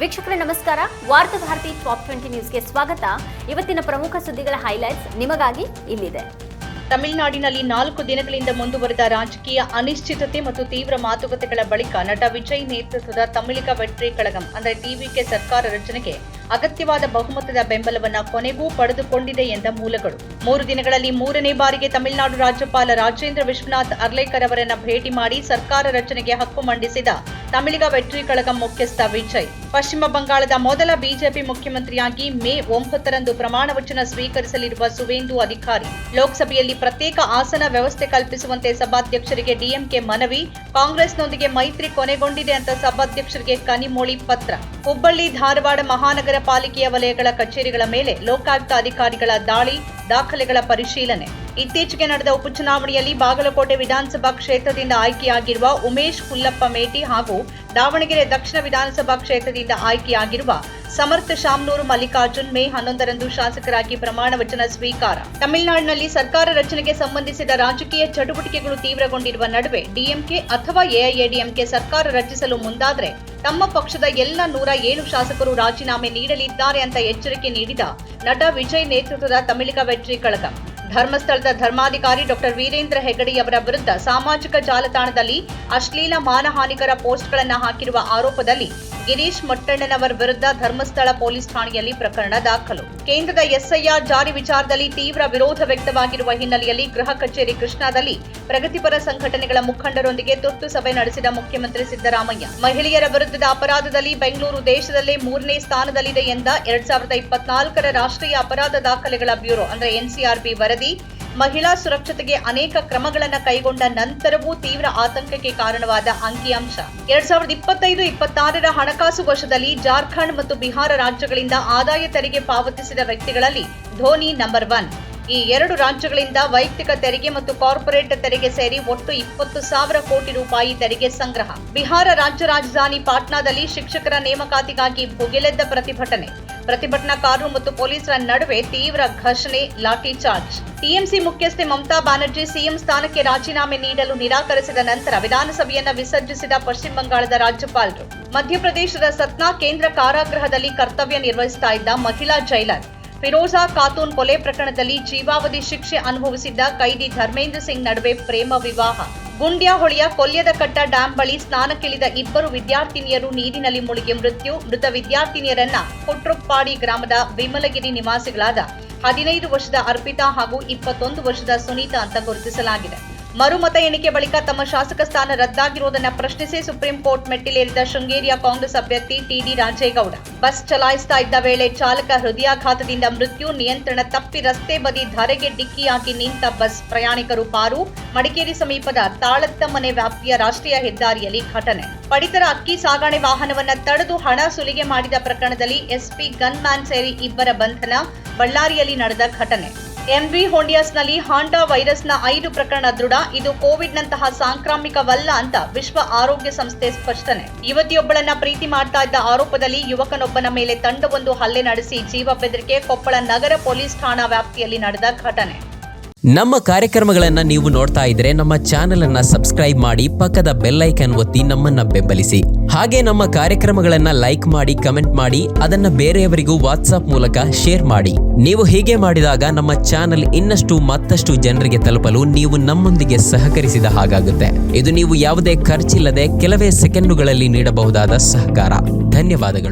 ವೀಕ್ಷಕರೇ ನಮಸ್ಕಾರ. ವಾರ್ತಾ ಭಾರತಿ ಟಾಪ್ 20 ನ್ಯೂಸ್ಗೆ ಸ್ವಾಗತ. ಇವತ್ತಿನ ಪ್ರಮುಖ ಸುದ್ದಿಗಳ ಹೈಲೈಟ್ಸ್ ನಿಮಗಾಗಿ ಇಲ್ಲಿದೆ. ತಮಿಳುನಾಡಿನಲ್ಲಿ 4 ದಿನಗಳಿಂದ ಮುಂದುವರೆದ ರಾಜಕೀಯ ಅನಿಶ್ಚಿತತೆ ಮತ್ತು ತೀವ್ರ ಮಾತುಕತೆಗಳ ಬಳಿಕ ನಟ ವಿಜಯ್ ನೇತೃತ್ವದ ತಮಿಳಿಗ ವೆಟ್ರಿ ಕಳಗಂ ಅಂದರೆ ಟಿವಿಕೆ ಸರ್ಕಾರ ರಚನೆಗೆ ಅಗತ್ಯವಾದ ಬಹುಮತದ ಬೆಂಬಲವನ್ನು ಕೊನೆಗೂ ಪಡೆದುಕೊಂಡಿದೆ ಎಂದ ಮೂಲಗಳು. 3 ದಿನಗಳಲ್ಲಿ 3ನೇ ಬಾರಿಗೆ ತಮಿಳುನಾಡು ರಾಜ್ಯಪಾಲ ರಾಜೇಂದ್ರ ವಿಶ್ವನಾಥ್ ಅರ್ಲೇಕರ್ ಅವರನ್ನು ಭೇಟಿ ಮಾಡಿ ಸರ್ಕಾರ ರಚನೆಗೆ ಹಕ್ಕು ಮಂಡಿಸಿದ ತಮಿಳಿಗ ವೆಟ್ರಿ ಕಳಗಂ ಮುಖ್ಯಸ್ಥ ವಿಜಯ್ ಪಶ್ಚಿಮ ಬಂಗಾಳದ ಮೊದಲ ಬಿಜೆಪಿ ಮುಖ್ಯಮಂತ್ರಿಯಾಗಿ ಮೇ 9ರಂದು ಪ್ರಮಾಣ ವಚನ ಸ್ವೀಕರಿಸಲಿರುವ ಸುವೇಂದು ಅಧಿಕಾರಿ. ಲೋಕಸಭೆಯಲ್ಲಿ ಪ್ರತ್ಯೇಕ ಆಸನ ವ್ಯವಸ್ಥೆ ಕಲ್ಪಿಸುವಂತೆ ಸಭಾಧ್ಯಕ್ಷರಿಗೆ ಡಿಎಂಕೆ ಮನವಿ. ಕಾಂಗ್ರೆಸ್ನೊಂದಿಗೆ ಮೈತ್ರಿ ಕೊನೆಗೊಂಡಿದೆ ಅಂತ ಸಭಾಧ್ಯಕ್ಷರಿಗೆ ಕನಿಮೊಳಿ ಪತ್ರ. ಹುಬ್ಬಳ್ಳಿ ಧಾರವಾಡ ಮಹಾನಗರ ಪಾಲಿಕೆಯ ವಲಯಗಳ ಕಚೇರಿಗಳ ಮೇಲೆ ಲೋಕಾಯುಕ್ತ ಅಧಿಕಾರಿಗಳ ದಾಳಿ, ದಾಖಲೆಗಳ ಪರಿಶೀಲನೆ. ಇತ್ತೀಚೆಗೆ ನಡೆದ ಉಪಚುನಾವಣೆಯಲ್ಲಿ ಬಾಗಲಕೋಟೆ ವಿಧಾನಸಭಾ ಕ್ಷೇತ್ರದಿಂದ ಆಯ್ಕೆಯಾಗಿರುವ ಉಮೇಶ್ ಹುಲ್ಲಪ್ಪ ಮೇಟಿ ಹಾಗೂ ದಾವಣಗೆರೆ ದಕ್ಷಿಣ ವಿಧಾನಸಭಾ ಕ್ಷೇತ್ರದಿಂದ ಆಯ್ಕೆಯಾಗಿರುವ ಸಮರ್ಥ ಶಾಮನೂರು ಮಲ್ಲಿಕಾರ್ಜುನ್ ಮೇ 11ರಂದು ಶಾಸಕರಾಗಿ ಪ್ರಮಾಣ ವಚನ ಸ್ವೀಕಾರ. ತಮಿಳುನಾಡಿನಲ್ಲಿ ಸರ್ಕಾರ ರಚನೆಗೆ ಸಂಬಂಧಿಸಿದ ರಾಜಕೀಯ ಚಟುವಟಿಕೆಗಳು ತೀವ್ರಗೊಂಡಿರುವ ನಡುವೆ ಡಿಎಂಕೆ ಅಥವಾ ಎಐಎಡಿಎಂಕೆ ಸರ್ಕಾರ ರಚಿಸಲು ಮುಂದಾದರೆ ತಮ್ಮ ಪಕ್ಷದ ಎಲ್ಲ 107 ಶಾಸಕರು ರಾಜೀನಾಮೆ ನೀಡಲಿದ್ದಾರೆ ಅಂತ ಎಚ್ಚರಿಕೆ ನೀಡಿದ ನಟ ವಿಜಯ್ ನೇತೃತ್ವದ ತಮಿಳಿಗ ವೆಟ್ರಿ ಕಳಗಂ. ಧರ್ಮಸ್ಥಳದ ಧರ್ಮಾಧಿಕಾರಿ ಡಾಕ್ಟರ್ ವೀರೇಂದ್ರ ಹೆಗಡೆಯವರ ವಿರುದ್ಧ ಸಾಮಾಜಿಕ ಜಾಲತಾಣದಲ್ಲಿ ಅಶ್ಲೀಲ ಮಾನಹಾನಿಕರ ಪೋಸ್ಟ್ಗಳನ್ನು ಹಾಕಿರುವ ಆರೋಪದಲ್ಲಿ ಗಿರೀಶ್ ಮೊಟ್ಟಣ್ಣನವರ ವಿರುದ್ಧ ಧರ್ಮಸ್ಥಳ ಪೊಲೀಸ್ ಠಾಣೆಯಲ್ಲಿ ಪ್ರಕರಣ ದಾಖಲು. ಕೇಂದ್ರದ ಎಸ್ಐಆರ್ ಜಾರಿ ವಿಚಾರದಲ್ಲಿ ತೀವ್ರ ವಿರೋಧ ವ್ಯಕ್ತವಾಗಿರುವ ಹಿನ್ನೆಲೆಯಲ್ಲಿ ಗೃಹ ಕಚೇರಿ ಕೃಷ್ಣಾದಲ್ಲಿ ಪ್ರಗತಿಪರ ಸಂಘಟನೆಗಳ ಮುಖಂಡರೊಂದಿಗೆ ತುರ್ತು ಸಭೆ ನಡೆಸಿದ ಮುಖ್ಯಮಂತ್ರಿ ಸಿದ್ದರಾಮಯ್ಯ. ಮಹಿಳೆಯರ ವಿರುದ್ಧದ ಅಪರಾಧದಲ್ಲಿ ಬೆಂಗಳೂರು ದೇಶದಲ್ಲೇ 3ನೇ ಸ್ಥಾನದಲ್ಲಿದೆ ಎಂದ 2024ರ ರಾಷ್ಟ್ರೀಯ ಅಪರಾಧ ದಾಖಲೆಗಳ ಬ್ಯೂರೋ ಅಂದರೆ ಎನ್ಸಿಆರ್ಬಿ ವರದಿ ಮಹಿಳಾ ಸುರಕ್ಷತೆಗೆ ಅನೇಕ ಕ್ರಮಗಳನ್ನು ಕೈಗೊಂಡ ನಂತರವೂ ತೀವ್ರ ಆತಂಕಕ್ಕೆ ಕಾರಣವಾದ ಅಂಕಿಅಂಶ. 2025-26ರ ಹಣಕಾಸು ವರ್ಷದಲ್ಲಿ ಜಾರ್ಖಂಡ್ ಮತ್ತು ಬಿಹಾರ ರಾಜ್ಯಗಳಿಂದ ಆದಾಯ ತೆರಿಗೆ ಪಾವತಿಸಿದ ವ್ಯಕ್ತಿಗಳಲ್ಲಿ ಧೋನಿ ನಂಬರ್ 1. ಈ 2 ರಾಜ್ಯಗಳಿಂದ ವೈಯಕ್ತಿಕ ತೆರಿಗೆ ಮತ್ತು ಕಾರ್ಪೊರೇಟ್ ತೆರಿಗೆ ಸೇರಿ ಒಟ್ಟು 20,000 ಕೋಟಿ ರೂಪಾಯಿ ತೆರಿಗೆ ಸಂಗ್ರಹ. ಬಿಹಾರ ರಾಜ್ಯ ರಾಜಧಾನಿ ಪಾಟ್ನಾದಲ್ಲಿ ಶಿಕ್ಷಕರ ನೇಮಕಾತಿಗಾಗಿ ಭುಗಿಲೆದ್ದ ಪ್ರತಿಭಟನಾಕಾರರು ಮತ್ತು ಪೊಲೀಸರ ನಡುವೆ ತೀವ್ರ ಘರ್ಷಣೆ, ಲಾಠಿ ಚಾರ್ಜ್. ಟಿಎಂಸಿ ಮುಖ್ಯಸ್ಥೆ ಮಮತಾ ಬ್ಯಾನರ್ಜಿ ಸಿಎಂ ಸ್ಥಾನಕ್ಕೆ ರಾಜೀನಾಮೆ ನೀಡಲು ನಿರಾಕರಿಸಿದ ನಂತರ ವಿಧಾನಸಭೆಯನ್ನ ವಿಸರ್ಜಿಸಿದ ಪಶ್ಚಿಮ ಬಂಗಾಳದ ರಾಜ್ಯಪಾಲರು. ಮಧ್ಯಪ್ರದೇಶದ ಸತ್ನಾ ಕೇಂದ್ರ ಕಾರಾಗೃಹದಲ್ಲಿ ಕರ್ತವ್ಯ ನಿರ್ವಹಿಸ್ತಾ ಇದ್ದ ಮಹಿಳಾ ಜೈಲರ್ ಫಿರೋಜಾ ಖಾತೂನ್ ಕೊಲೆ ಪ್ರಕರಣದಲ್ಲಿ ಜೀವಾವಧಿ ಶಿಕ್ಷೆ ಅನುಭವಿಸಿದ್ದ ಕೈದಿ ಧರ್ಮೇಂದ್ರ ಸಿಂಗ್ ನಡುವೆ ಪ್ರೇಮ ವಿವಾಹ. ಗುಂಡ್ಯಾಹೊಳಿಯ ಕೊಲ್ಯದಕಟ್ಟ ಡ್ಯಾಂ ಬಳಿ ಸ್ನಾನಕ್ಕಿಳಿದ 2 ವಿದ್ಯಾರ್ಥಿನಿಯರು ನೀರಿನಲ್ಲಿ ಮುಳುಗಿ ಮೃತ್ಯು. ಮೃತ ವಿದ್ಯಾರ್ಥಿನಿಯರನ್ನ ಕೊಟ್ರಪ್ಪಾಡಿ ಗ್ರಾಮದ ವಿಮಲಗಿರಿ ನಿವಾಸಿಗಳಾದ 15 ವರ್ಷದ ಅರ್ಪಿತಾ ಹಾಗೂ 21 ವರ್ಷದ ಸುನೀತಾ ಅಂತ ಗುರುತಿಸಲಾಗಿದೆ. ಮರುಮತ ಎಣಿಕೆ ಬಳಿಕ ತಮ್ಮ ಶಾಸಕ ಸ್ಥಾನ ರದ್ದಾಗಿರುವುದನ್ನು ಪ್ರಶ್ನಿಸಿ ಸುಪ್ರೀಂ ಕೋರ್ಟ್ ಮೆಟ್ಟಿಲೇರಿದ ಶೃಂಗೇರಿಯ ಕಾಂಗ್ರೆಸ್ ಅಭ್ಯರ್ಥಿ ಟಿಡಿ ರಾಜೇಗೌಡ. ಬಸ್ ಚಲಾಯಿಸ್ತಾ ಇದ್ದ ವೇಳೆ ಚಾಲಕ ಹೃದಯಾಘಾತದಿಂದ ಮೃತ್ಯು. ನಿಯಂತ್ರಣ ತಪ್ಪಿ ರಸ್ತೆ ಬದಿ ಧರೆಗೆ ಡಿಕ್ಕಿಯಾಗಿ ನಿಂತ ಬಸ್, ಪ್ರಯಾಣಿಕರು ಪಾರು. ಮಡಿಕೇರಿ ಸಮೀಪದ ತಾಳತ್ತಮನೆ ವ್ಯಾಪ್ತಿಯ ರಾಷ್ಟ್ರೀಯ ಹೆದ್ದಾರಿಯಲ್ಲಿ ಘಟನೆ. ಪಡಿತರ ಅಕ್ಕಿ ಸಾಗಣೆ ವಾಹನವನ್ನ ತಡೆದು ಹಣ ಸುಲಿಗೆ ಮಾಡಿದ ಪ್ರಕರಣದಲ್ಲಿ ಎಸ್ಪಿ ಗನ್ ಮ್ಯಾನ್ ಸೇರಿ 2 ಬಂಧನ. ಬಳ್ಳಾರಿಯಲ್ಲಿ ನಡೆದ ಘಟನೆ. ಎಂವಿ ಹೋಂಡಿಯಾಸ್ನಲ್ಲಿ ಹಾಂಡಾ ವೈರಸ್ನ 5 ಪ್ರಕರಣ ದೃಢ. ಇದು ಕೋವಿಡ್ನಂತಹ ಸಾಂಕ್ರಾಮಿಕವಲ್ಲ ಅಂತ ವಿಶ್ವ ಆರೋಗ್ಯ ಸಂಸ್ಥೆ ಸ್ಪಷ್ಟನೆ. ಯುವತಿಯೊಬ್ಬಳನ್ನ ಪ್ರೀತಿ ಮಾಡ್ತಾ ಇದ್ದ ಆರೋಪದಲ್ಲಿ ಯುವಕನೊಬ್ಬನ ಮೇಲೆ ತಂಡವೊಂದು ಹಲ್ಲೆ ನಡೆಸಿ ಜೀವ ಬೆದರಿಕೆ. ಕೊಪ್ಪಳ ನಗರ ಪೊಲೀಸ್ ಠಾಣಾ ವ್ಯಾಪ್ತಿಯಲ್ಲಿ ನಡೆದ ಘಟನೆ. ನಮ್ಮ ಕಾರ್ಯಕ್ರಮಗಳನ್ನು ನೀವು ನೋಡ್ತಾ ಇದ್ರೆ ನಮ್ಮ ಚಾನೆಲ್ ಅನ್ನ ಸಬ್ಸ್ಕ್ರೈಬ್ ಮಾಡಿ, ಪಕ್ಕದ ಬೆಲ್ ಐಕಾನ್ ಒತ್ತಿ ನಮ್ಮನ್ನ ಬೆಂಬಲಿಸಿ. ಹಾಗೆ ನಮ್ಮ ಕಾರ್ಯಕ್ರಮಗಳನ್ನ ಲೈಕ್ ಮಾಡಿ, ಕಮೆಂಟ್ ಮಾಡಿ, ಅದನ್ನ ಬೇರೆಯವರಿಗೂ ವಾಟ್ಸ್ಆಪ್ ಮೂಲಕ ಶೇರ್ ಮಾಡಿ. ನೀವು ಹೀಗೆ ಮಾಡಿದಾಗ ನಮ್ಮ ಚಾನೆಲ್ ಮತ್ತಷ್ಟು ಜನರಿಗೆ ತಲುಪಲು ನೀವು ನಮ್ಮೊಂದಿಗೆ ಸಹಕರಿಸಿದ ಹಾಗಾಗುತ್ತೆ. ಇದು ನೀವು ಯಾವುದೇ ಖರ್ಚಿಲ್ಲದೆ ಕೆಲವೇ ಸೆಕೆಂಡುಗಳಲ್ಲಿ ನೀಡಬಹುದಾದ ಸಹಕಾರ. ಧನ್ಯವಾದಗಳು.